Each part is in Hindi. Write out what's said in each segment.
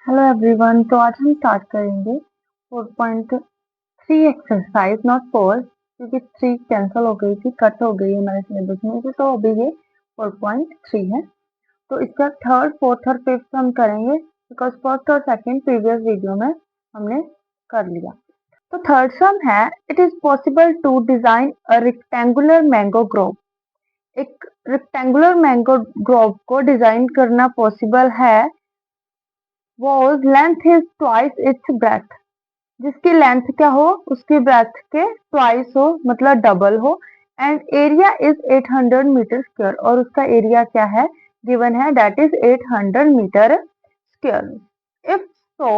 Hello everyone. तो आज हम स्टार्ट करेंगे 4.3 एक्सरसाइज, नॉट 4, क्योंकि 3 कैंसिल हो गई थी, कट हो गई हमारे सिलेबस में से, तो अभी ये 4.3 है। तो इसका थर्ड, फोर्थ और फिफ्थ हम करेंगे, बिकॉज फर्स्ट और सेकंड प्रीवियस वीडियो में हमने कर लिया। तो थर्ड सम है, it is possible to design a rectangular mango grove. एक रेक्टेंगुलर मैंगो ग्रोव को डिजाइन करना पॉसिबल है whose length is twice its breadth, जिसकी लेंथ क्या हो, उसकी ब्रेथ के ट्वाइस हो, मतलब डबल हो, and area is 800 meter square, और उसका एरिया क्या है, गिवन है, that is 800 meter square. If so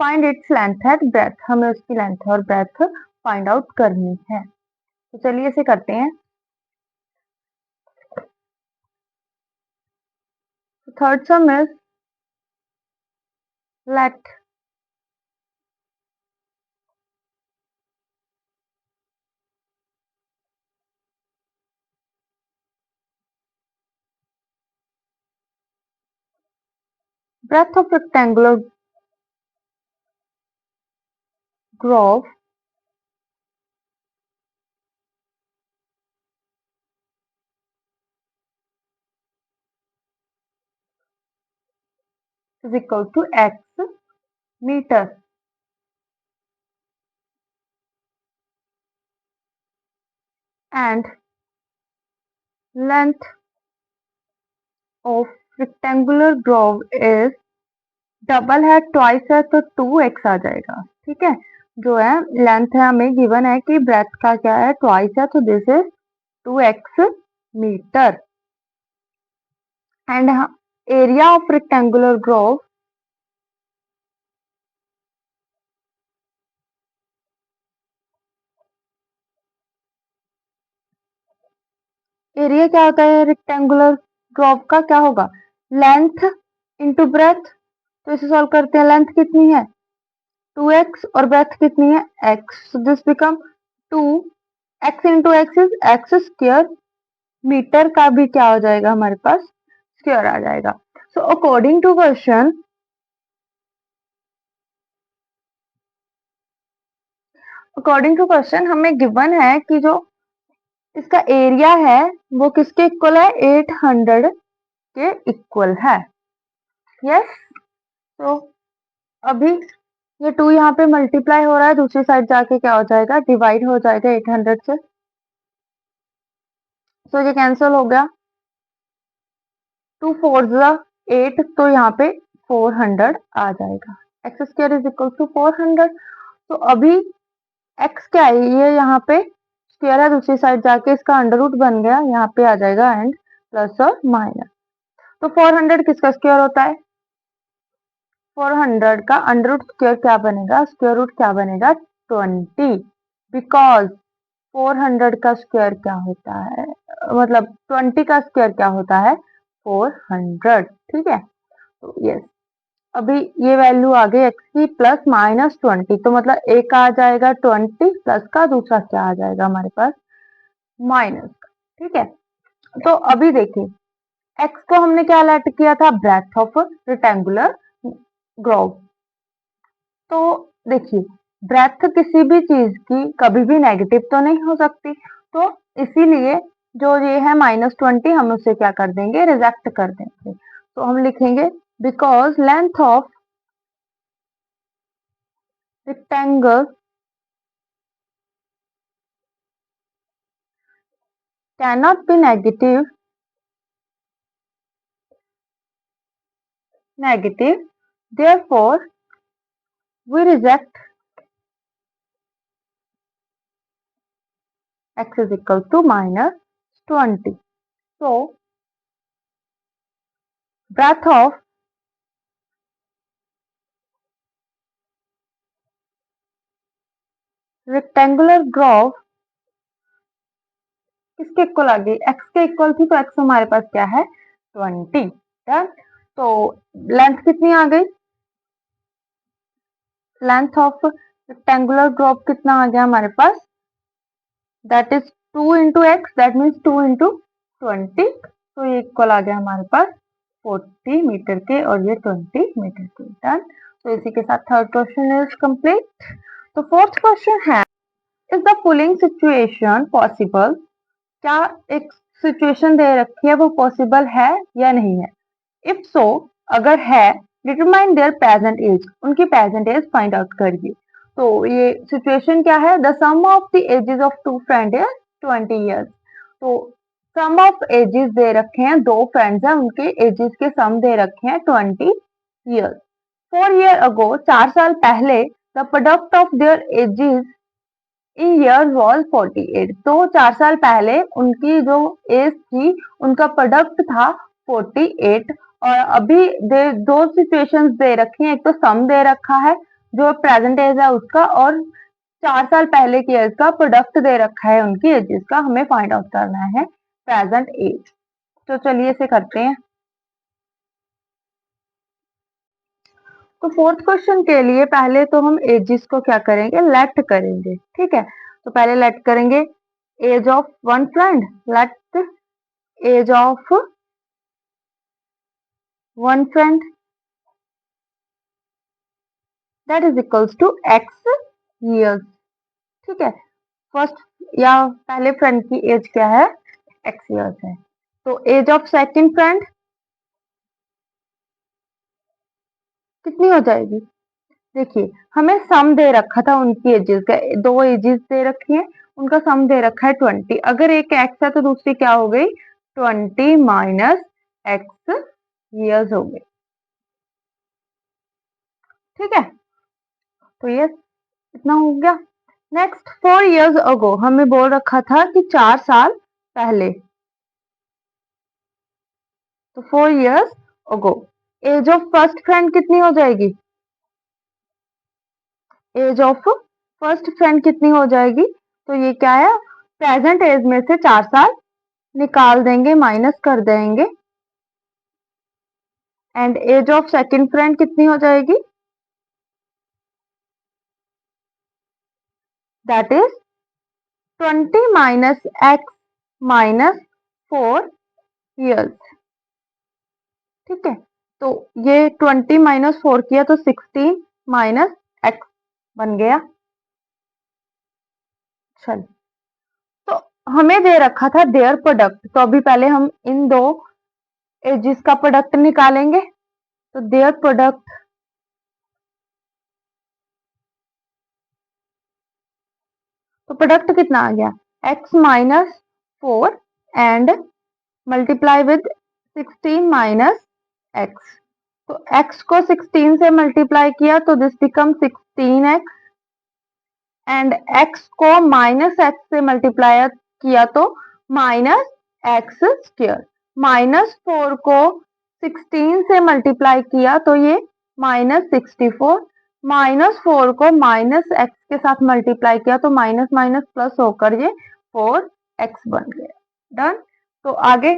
find its length and breadth, हमें उसकी लेंथ और ब्रेथ फाइंड आउट करनी है। तो चलिए इसे करते हैं। Third sum is let breadth of rectangular groove is equal to x meter and length of rectangular groove is double है, ट्वाइस है, तो 2x आ जाएगा। ठीक है, जो है लेंथ है हमें गिवन है कि ब्रेथ का क्या है, ट्वाइस है, तो this is 2x meter. And area of rectangular grove, area क्या होता है रेक्टेंगुलर ग्रोव का, क्या होगा, लेंथ इंटू ब्रेथ। तो इसे सॉल्व करते हैं, लेंथ कितनी है 2x और ब्रेथ कितनी है x, so this become 2 x into x is x square, meter का भी क्या हो जाएगा हमारे पास, स्क्वायर आ जाएगा। सो अकॉर्डिंग टू क्वेश्चन, हमें गिवन है कि जो इसका एरिया है वो किसके इक्वल है, 800 के इक्वल है। यस, तो अभी ये 2 यहाँ पे मल्टीप्लाई हो रहा है, दूसरी साइड जाके क्या हो जाएगा, डिवाइड हो जाएगा 800 से, तो ये कैंसिल हो गया, 2 4 8, तो यहाँ पे 400 आ जाएगा। X square is equal to 400। तो अभी एक्स क्या है, ये यहाँ पे स्क्वायर है, दूसरी साइड जाके इसका अंडर रूट बन गया, यहाँ पे आ जाएगा एंड प्लस और माइनस। तो 400 किसका स्क्वायर होता है, 400 का अंडर रूट स्क्वायर क्या बनेगा, स्क्वायर रूट क्या बनेगा 20, बिकॉज 400 का स्क्वायर क्या होता है, मतलब 20 का स्क्वायर क्या होता है 400। ठीक है, तो यस, अभी ये वैल्यू आ गई एक्स की प्लस माइनस 20, तो मतलब एक आ जाएगा 20 प्लस का, दूसरा क्या आ जाएगा हमारे पास माइनस का। ठीक है, तो अभी देखिए एक्स को हमने क्या लेट किया था, ब्रेथ ऑफ रेक्टेंगुलर ग्रोव। तो देखिए ब्रेथ किसी भी चीज की कभी भी नेगेटिव तो नहीं हो सकती, तो इसीलिए जो ये है -20 हम उसे क्या कर देंगे, रिजेक्ट कर देंगे। तो हम लिखेंगे because length of rectangle cannot be negative, therefore we reject x is equal to -20. So breadth of rectangular groove किसके इक्वल आ गई, x के इक्वल थी, तो x हमारे पास क्या है 20। डन। तो लेंथ कितनी आ गई, लेंथ ऑफ रेक्टेंगुलर ग्रोव कितना आ गया हमारे पास, that is 2 into x, that means 2 into 20, तो ये इक्वल आ गया हमारे पास 40 मीटर के और ये 20 मीटर के। डन। तो इसी के साथ थर्ड क्वेश्चन इज कंप्लीट। तो फोर्थ क्वेश्चन है, is the following situation possible? क्या एक सिचुएशन दे रखी है वो पॉसिबल है या नहीं है? इफ सो, अगर है, डिटरमाइन देयर प्रेजेंट एज, उनकी प्रेजेंट एज फाइंड आउट करिए। तो ये सिचुएशन क्या है? The sum of the ages of two friend is 20 years. तो सम ऑफ एजेस दे रखे हैं, दो फ्रेंड्स हैं, उनके एजेस के सम दे रखे हैं 20 ईयर्स। 4 ईयर अगो, 4 साल पहले, the product of their edges in year was 48। तो 4 साल पहले उनकी जो एज थी उनका प्रोडक्ट था 48। और अभी दो सिचुएशंस दे रखी हैं, एक तो सम दे रखा है जो प्रेजेंट एज है उसका, और 4 साल पहले की एज का प्रोडक्ट दे रखा है उनकी एजेस का, हमें फाइंड आउट करना है प्रेजेंट एज। तो चलिए इसे करते हैं। तो फोर्थ क्वेश्चन के लिए पहले तो हम एजेस को क्या करेंगे? लेट करेंगे। ठीक है, तो पहले लेट करेंगे age of one friend, let age of one friend that is equals to x years। ठीक है, फर्स्ट या पहले फ्रेंड की एज क्या है? x years है। तो एज ऑफ सेकंड फ्रेंड कितनी हो जाएगी? देखिए, हमें सम दे रखा था उनकी एजेस का, दो एजेस दे रखी है, उनका सम दे रखा है 20। अगर एक x है तो दूसरी क्या हो गई? 20 माइनस x years हो गई। ठीक है, तो ये इतना हो गया। नेक्स्ट, 4 years अगो, हमें बोल रखा था कि 4 साल पहले, तो 4 years ago age of first friend कितनी हो जाएगी? एज ऑफ फर्स्ट फ्रेंड कितनी हो जाएगी? तो ये क्या है? प्रेजेंट एज में से 4 साल निकाल देंगे, माइनस कर देंगे, and age of second friend कितनी हो जाएगी? That is 20 minus x minus 4 years। ठीक है, तो ये 20 माइनस 4 किया तो 16 माइनस एक्स बन गया। चल, तो हमें दे रखा था देयर प्रोडक्ट, तो अभी पहले हम इन दो एजेस का प्रोडक्ट निकालेंगे। तो देयर प्रोडक्ट, तो प्रोडक्ट कितना आ गया? x minus 4 and multiply with 16 minus x. तो x को 16 से मल्टीप्लाई किया तो this become 16x, and x को माइनस एक्स से मल्टीप्लाई किया तो माइनस एक्स स्क्वायर। माइनस 4 को 16 से मल्टीप्लाई किया तो ये माइनस 64। माइनस 4 को माइनस एक्स के साथ मल्टीप्लाई किया तो माइनस माइनस प्लस होकर ये 4x बन गया। डन। तो आगे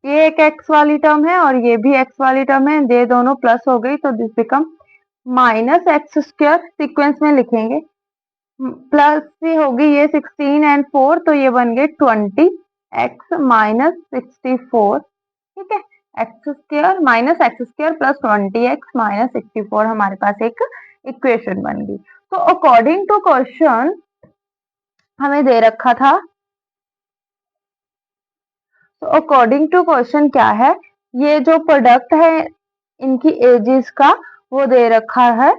ये एक x वाली टर्म है और ये भी x वाली टर्म है, ये दोनों प्लस हो गई तो this become minus x square, sequence में लिखेंगे, प्लस से होगी ये 16 एंड 4 तो ये बन गए 20x माइनस 64। ठीक है, x square minus x square plus 20x minus 64 हमारे पास एक इक्वेशन बन गई। तो अकॉर्डिंग टू क्वेश्चन हमें दे रखा था, तो अकॉर्डिंग टू क्वेश्चन क्या है? ये जो प्रोडक्ट है इनकी एजेस का वो दे रखा है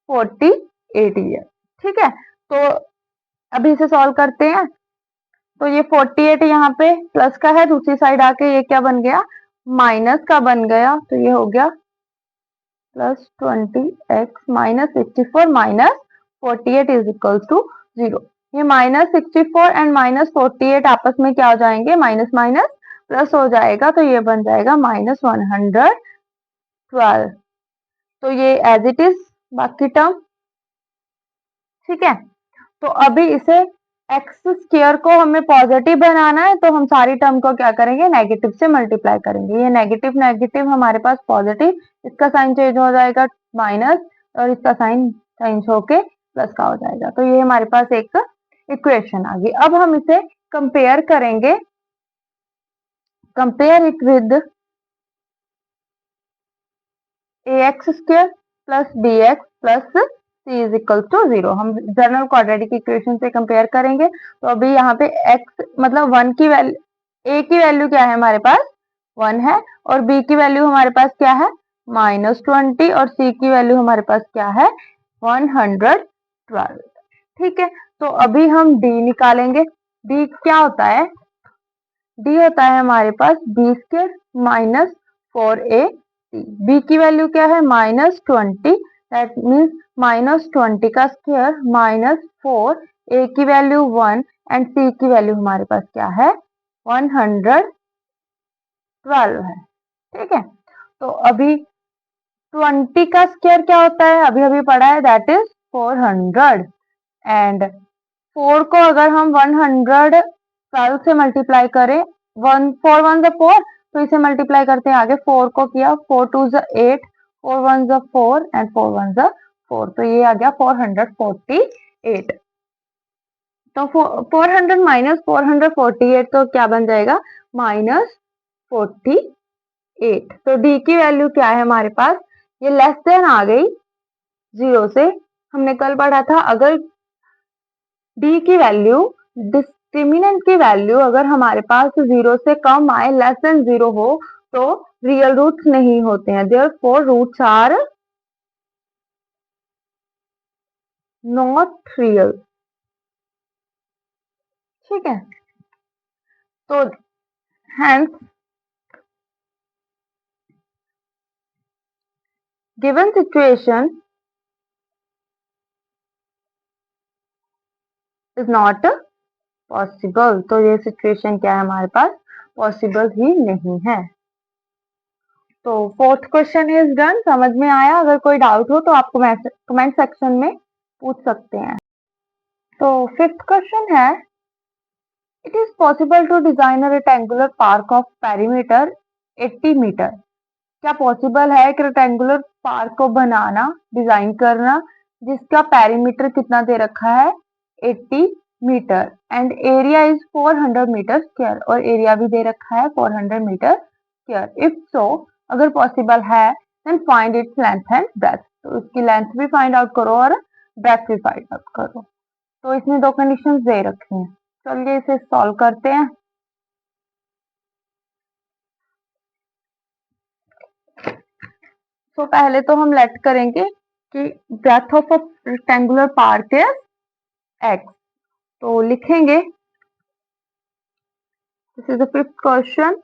48 ईयर। ठीक है, तो अभी इसे सॉल्व करते हैं। तो ये 48 यहाँ पे प्लस का है, दूसरी साइड आके ये क्या बन गया? माइनस का बन गया, तो ये हो गया plus 20x minus 64 minus 48 is equals to 0। ये माइनस 64 एंड माइनस 48 आपस में क्या हो जाएंगे? माइनस माइनस प्लस हो जाएगा, तो ये बन जाएगा माइनस 112। तो ये एज इट इज बाकी टर्म। ठीक है, तो अभी इसे एक्स स्क्वायर को हमें पॉजिटिव बनाना है तो हम सारी टर्म को क्या करेंगे? नेगेटिव से मल्टीप्लाई करेंगे। ये नेगेटिव नेगेटिव हमारे पास पॉजिटिव, इसका साइन चेंज हो जाएगा माइनस और इसका साइन चेंज होके प्लस का हो जाएगा। तो ये हमारे पास एक इक्वेशन आ गई। अब हम इसे कंपेयर करेंगे compare it with ax square plus bx plus c is equal to 0। हम जनरल क्वाड्रेटिक इक्वेशन से कंपेयर करेंगे। तो अभी यहाँ पे x मतलब 1 की वैल्यू, a की वैल्यू क्या है हमारे पास 1 है, और b की वैल्यू हमारे पास क्या है -20, और c की वैल्यू हमारे पास क्या है 112। ठीक है, तो अभी हम d निकालेंगे। d क्या होता है, d होता है हमारे पास b square minus 4ac। b की वैल्यू क्या है -20, दैट मीन्स -20 का स्क्वायर -4, a की वैल्यू 1 एंड c की वैल्यू हमारे पास क्या है 112 है। ठीक है, तो अभी 20 का स्क्वायर क्या होता है, अभी अभी पढ़ा है, दैट इज 400, एंड 4 को अगर हम 112 से मल्टीप्लाई करें, 4 1 4, तो इसे मल्टीप्लाई करते हैं आगे, 4 को किया, 4 2 8, 4 1 4 एंड 4 1 4, तो ये आ गया 448। तो 400 माइनस 448, तो क्या बन जाएगा -48। तो डी की वैल्यू क्या है हमारे पास, ये लेस देन आ गई 0 से। हमने कल पढ़ा था अगर डी की वैल्यू, डिस्क्रिमिनेंट की वैल्यू अगर हमारे पास 0 से कम आए, लेस देन 0 हो, तो रियल रूट्स नहीं होते हैं, therefore roots are not real. ठीक है, तो hence given situation is not possible. तो ये सिचुएशन क्या है हमारे पास, पॉसिबल ही नहीं है। तो फोर्थ क्वेश्चन इज डन। समझ में आया? अगर कोई डाउट हो तो आप कमेंट सेक्शन में पूछ सकते हैं। तो फिफ्थ क्वेश्चन है, it is possible to design a rectangular park of perimeter 80 meter. क्या पॉसिबल है एक रेक्टेंगुलर पार्क को बनाना, डिजाइन करना, जिसका पेरीमीटर कितना दे रखा है 80 meter, and area is 400 meter square, और एरिया भी दे रखा है 400 मीटर स्क्वायर। इफ सो, अगर पॉसिबल है, then find its length and breadth. तो इसकी लेंथ भी फाइंड आउट करो और ब्रेथ भी फाइंड आउट करो। तो इसमें दो कंडीशंस दे रखी हैं। चलिए इसे सॉल्व करते हैं। तो पहले तो हम लेट करेंगे कि breadth of a rectangular park is x। तो लिखेंगे, this is the fifth question,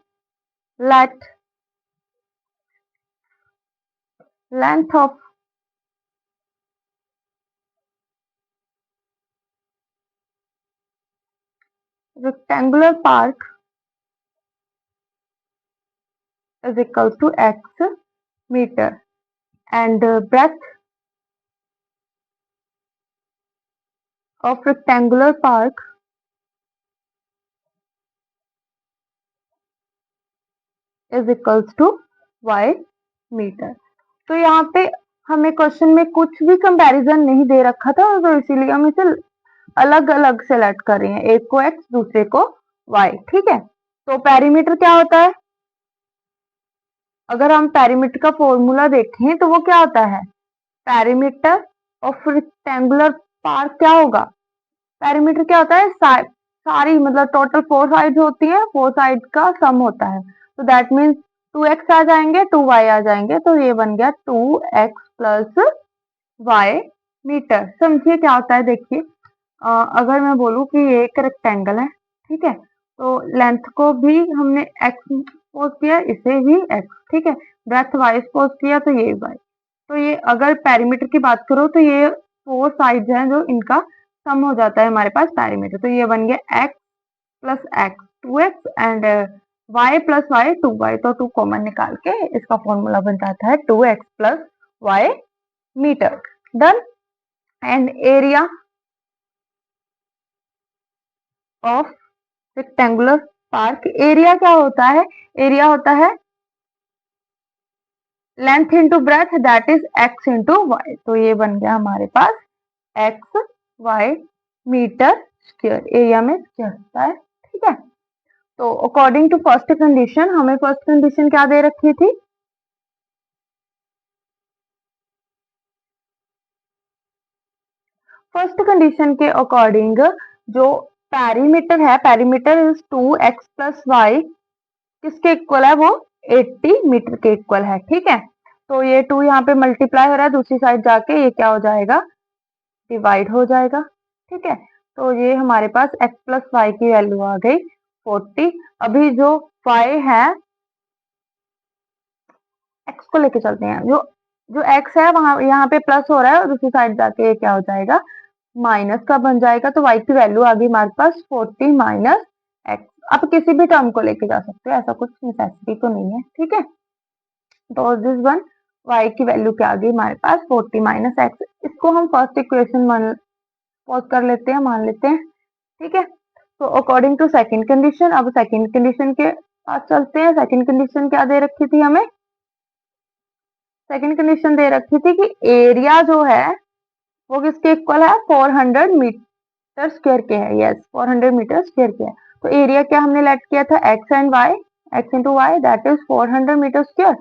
let length of rectangular park is equal to x meter, and breadth of rectangular park is equals to y meter। तो यहाँ पे हमें क्वेश्चन में कुछ भी कंपैरिजन नहीं दे रखा था, तो इसीलिए हम इसे अलग अलग सेलेक्ट कर रहे हैं, एक को x दूसरे को y। ठीक है, तो पेरीमीटर क्या होता है, अगर हम पेरीमीटर का फॉर्मूला देखें तो वो क्या होता है, पेरीमीटर ऑफ रेक्टेंगुलर पार्क क्या होगा, पेरीमीटर क्या होता है, सारी मतलब टोटल 4 साइड्स होती हैं, 4 साइड का सम होता है। तो दैट मीन्स 2x आ जाएंगे, 2y आ जाएंगे, तो ये बन गया 2x प्लस y मीटर। समझिए क्या होता है, देखिए अगर मैं बोलूँ कि ये एक रेक्टेंगल है, ठीक है, तो लेंथ को भी हमने x सपोज किया, इसे भी x, ठीक है, ब्रेथ y सपोज किया, तो ये y। तो ये अगर पेरीमीटर की बात करो तो ये 4 साइड्स हैं जो इनका सम हो जाता है हमारे पास पेरीमीटर। तो ये बन गया x plus x 2x and y plus y 2y। तो 2 कॉमन निकाल के इसका फॉर्मूला बन जाता है 2x plus y meter. Done. And area of rectangular park, area क्या होता है, एरिया होता है length into breadth, that is x into y. तो ये बन गया हमारे पास x y meter square, area में स्क्वायर होता है। ठीक है, तो अकॉर्डिंग टू फर्स्ट कंडीशन हमें फर्स्ट कंडीशन क्या दे रखी थी? फर्स्ट कंडीशन के अकॉर्डिंग जो पेरीमीटर है, perimeter is 2x plus y, किसके इक्वल है? वो 80 मीटर के इक्वल है। ठीक है, तो ये 2 यहाँ पे मल्टीप्लाई हो रहा है, दूसरी साइड जाके ये क्या हो जाएगा? डिवाइड हो जाएगा। ठीक है, तो ये हमारे पास x प्लस वाई की वैल्यू आ गई 40। अभी जो y है, x को लेके चलते हैं, जो जो x है वहां यहाँ पे प्लस हो रहा है और दूसरी साइड जाके ये क्या हो जाएगा? माइनस का बन जाएगा। तो y की वैल्यू आ गई हमारे पास 40 माइनस x। आप किसी भी टर्म को लेके जा सकते हो, ऐसा कुछ नेसेसिटी तो नहीं है। ठीक है, तो दिस वन y की वैल्यू क्या आ गई हमारे पास? 40 माइनस x। इसको हम फर्स्ट इक्वेशन पॉज कर लेते हैं, मान लेते हैं। ठीक है, तो अकॉर्डिंग टू सेकंड कंडीशन, अब सेकंड कंडीशन के पास चलते हैं। सेकंड कंडीशन क्या दे रखी थी हमें? सेकंड कंडीशन दे रखी थी कि एरिया जो है वो किसके इक्वल है? 400 मीटर स्क्वायर के है। यस, 400 मीटर स्क्वायर के है। तो एरिया क्या हमने लेट किया था? X and y, x into y, that is 400 meter square.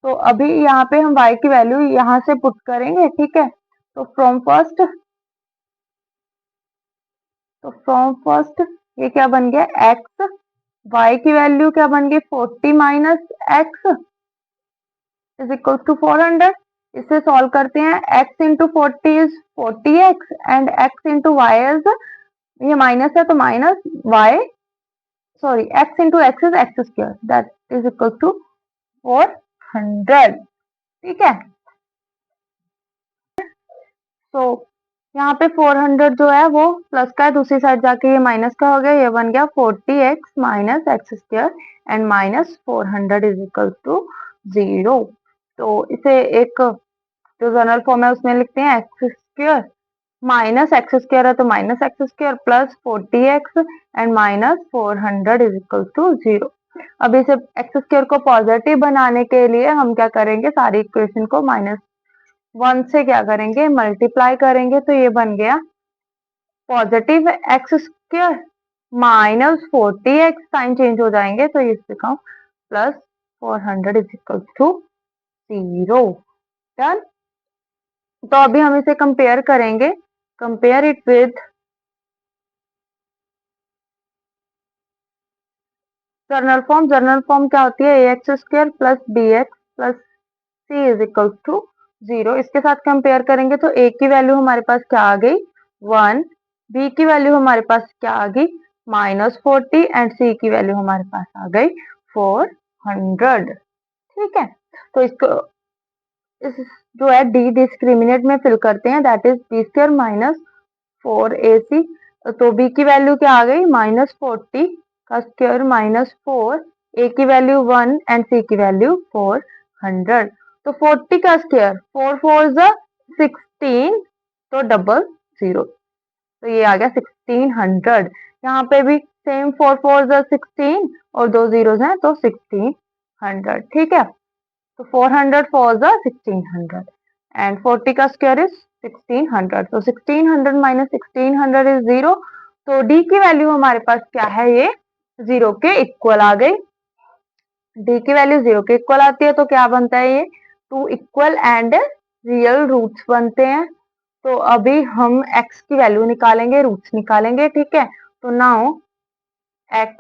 तो अभी यहाँ पे हम y की वैल्यू यहाँ से पुट करेंगे। ठीक है, तो फ्रॉम फर्स्ट ये क्या बन गया? x, y की वैल्यू क्या बन गई? 40 minus x is equal to 400। इसे सॉल्व करते हैं। x into 40 is 40x and x into y is, ये माइनस है तो minus y, sorry x into x is x square, that is equal to 400। ठीक है, तो यहाँ पे 400 जो है वो प्लस का है, दूसरी साइड जाके ये माइनस का हो गया, ये बन गया 40x minus x square and minus 400 is equal to 0। तो इसे एक जो जनरल फॉर्म है उसमें लिखते हैं x square minus x square है तो minus x square plus 40x and minus 400 is equal to 0। अब इसे एक्स स्क्वायर को पॉजिटिव बनाने के लिए हम क्या करेंगे? सारी इक्वेशन को -1 से क्या करेंगे? मल्टीप्लाई करेंगे। तो ये बन गया positive x square minus 40x, sign change हो जाएंगे तो ये लिखा plus 400 is equal to 0। Done. तो अभी हम इसे कंपेयर करेंगे, compare it with general form. General form क्या होती है? X square plus b x plus c is equal to 0। इसके साथ कंपेयर करेंगे तो ए की वैल्यू हमारे पास क्या आ गई? 1, बी की वैल्यू हमारे पास क्या आ गई? -40 एंड सी की वैल्यू हमारे पास आ गई 400। ठीक है, तो इसको इस जो है डी डिस्क्रिमिनेट में फिल करते हैं, that is b square minus 4ac। तो b की वैल्यू क्या आ गई? -40 का स्क्वायर माइनस 4, a की वैल्यू 1 एंड c की वैल्यू 400। तो 40 का स्क्वायर 4 4 16, तो डबल 0, तो ये आ गया 1600। यहाँ पे भी सेम 4 4 16 और 2 जीरोस हैं तो 1600। ठीक है, तो 400 4 1600 एंड 40 का स्क्वायर इज 1600। तो 1600 माइनस 1600 इज 0। तो डी की वैल्यू हमारे पास क्या है? ये 0 के इक्वल आ गई। डी की वैल्यू 0 के इक्वल आती है तो क्या बनता है? ये 2 इक्वल एंड रियल रूट्स बनते हैं। तो अभी हम x की वैल्यू निकालेंगे, रूट्स निकालेंगे। ठीक है, तो नाउ x,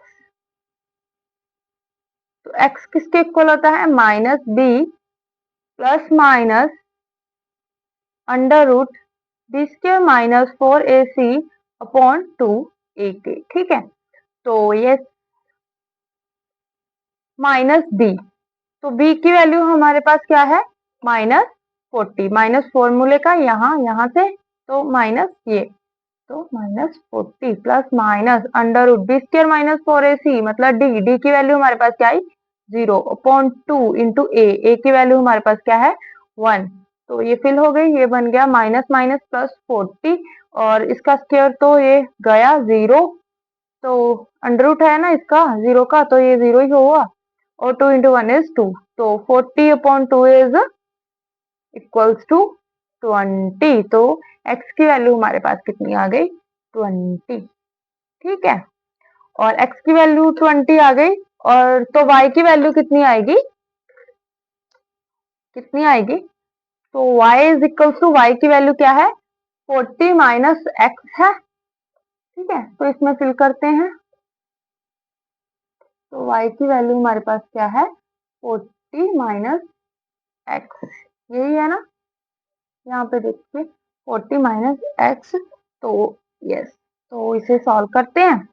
तो x किसके इक्वल होता है? -b plus minus under root b square minus 4ac upon 2ak। ठीक है, तो ये माइनस b, तो b की वैल्यू हमारे पास क्या है? -40, माइनस फॉर्मूले का यहाँ से, तो माइनस ये, तो -40 plus minus under root b square minus 4ac मतलब डी की वैल्यू हमारे पास क्या आई? 0 अपॉन 2 इंटू ए की वैल्यू हमारे पास क्या है? 1। तो ये फिल हो गई, ये बन गया माइनस माइनस प्लस 40 और इसका स्क्वायर तो ये गया 0, तो अंडर रूट है ना इसका 0 का, तो ये 0 ही हुआ और 2 इंटू 1 इज 2, तो 40 अपॉन 2 इज इक्वल्स टू 20। तो x की वैल्यू हमारे पास कितनी आ गई? 20। ठीक है, और x की वैल्यू 20 आ गई, और तो y की वैल्यू कितनी आएगी, तो y is equal to, y की वैल्यू क्या है, 40 माइनस x है। ठीक है, तो इसमें फिल करते हैं। तो y की वैल्यू हमारे पास क्या है, 40 माइनस x, यही है ना, यहाँ पे देखिए 40 माइनस x, तो यस, तो इसे सॉल्व करते हैं।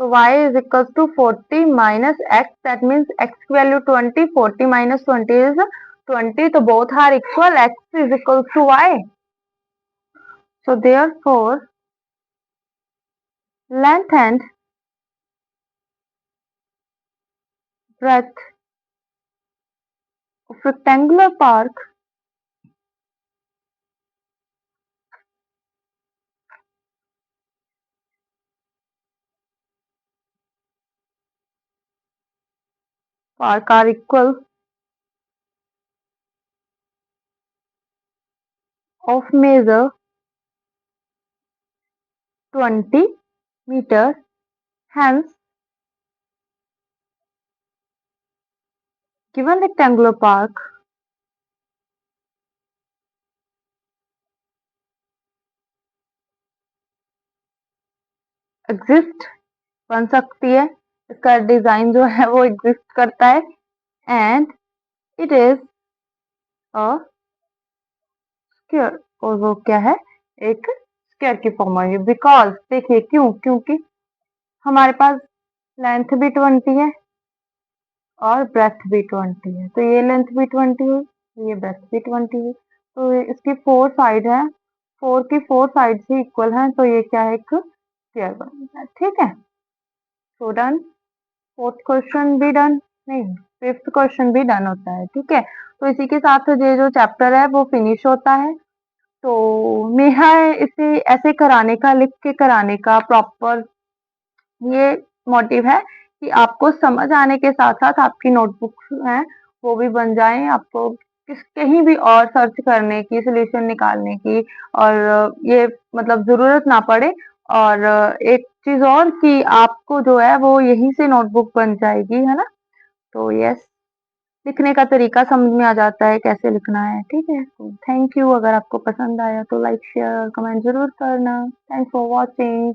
तो y is equals to 40 minus x, that means x की वैल्यू 20, 40 minus 20 is 20, तो both are equal, x is equals to y. So therefore length and breadth of rectangular park are equal of measure 20 meters. Hence, given rectangular park exist, बन सकती है, इसका डिजाइन जो है वो एग्जिस्ट करता है, and it is a square, और वो क्या है, एक स्क्वायर की फॉर्म में, बिकॉज देखिए क्यों, क्योंकि हमारे पास लेंथ भी 20 है और ब्रेथ भी 20 है, तो ये लेंथ भी 20 है, ये ब्रेथ भी 20 है, तो इसकी 4 साइड है, 4 की 4 साइड से इक्वल है, तो ये क्या है, एक स्क्वायर बनेगा। ठीक है, सो डन, फोर्थ क्वेश्चन भी डन, नहीं फिफ्थ क्वेश्चन भी डन होता है। ठीक है, तो इसी के साथ ये जो चैप्टर है वो फिनिश होता है। तो मेरा इसे ऐसे कराने का, लिख के कराने का प्रॉपर ये मोटिव है कि आपको समझ आने के साथ साथ आपकी नोटबुक्स हैं वो भी बन जाएं, आपको कहीं भी और सर्च करने की, सोल्यूशन निकालने की, और ये मतलब जरूरत ना पड़े। और एक चीज और कि आपको जो है वो यहीं से नोटबुक बन जाएगी, है ना। तो यस, लिखने का तरीका समझ में आ जाता है कैसे लिखना है। ठीक है, थैंक यू। अगर आपको पसंद आया तो लाइक शेयर और कमेंट जरूर करना। Thanks for watching.